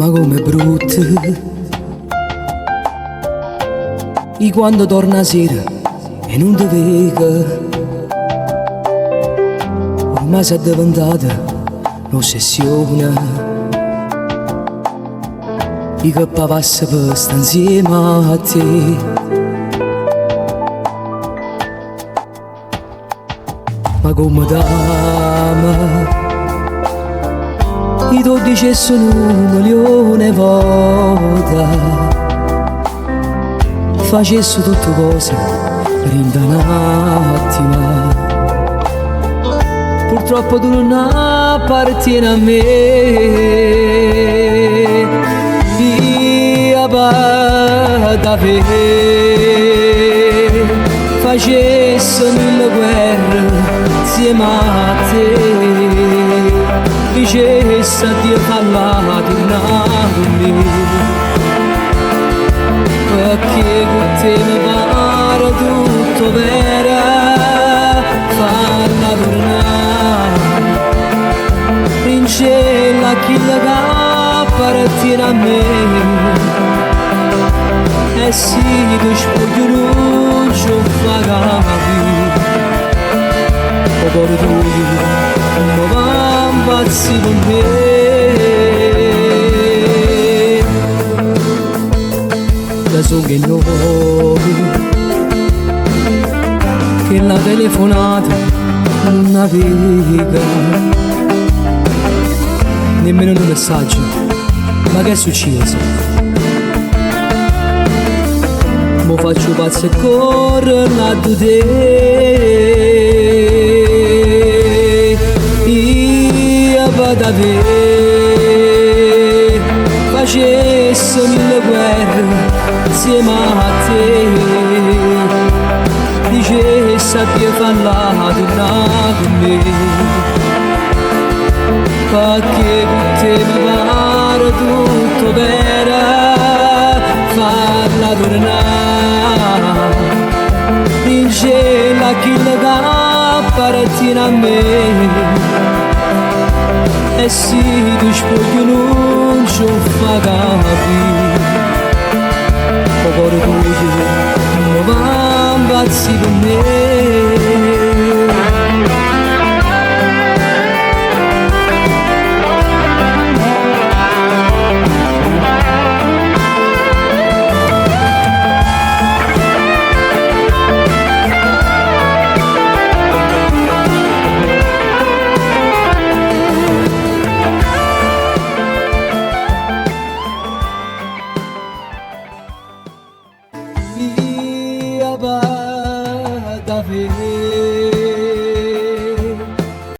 ma come brutte. E quando torna sera e non ti vedo, ormai si è diventata un'ossessione. E che passa per stare insieme a te. Ma come t'ama, i 12 sono 1.000.000 di volte. Facessi tutte cose per un attimo. Purtroppo tu non appartieni a me. Io da te facessi 1000 guerre insieme a te. Dicessi addio falla tornare con me, perché con te mi pare tutto vero. Falla tornare in cielo a chi che appartiene a me. E sì, tu spoglio non ci fa capire, o cuore tuo non va impazzi con me. Da so che noi, che la telefonata non naviga, nemmeno un messaggio. Ma che è successo? Mo faccio pazzo e corro a te. Io vado a te, facessi 1000 guerre insieme a te. Dicessi addio falla tornare con me, perché con te mi pare tutto vero. Falla tornare in cielo a chi che appartiene a me. E sì, tu spoglio non ci fa capire, o cuore tuo non va impazzi con me. Io vado a te.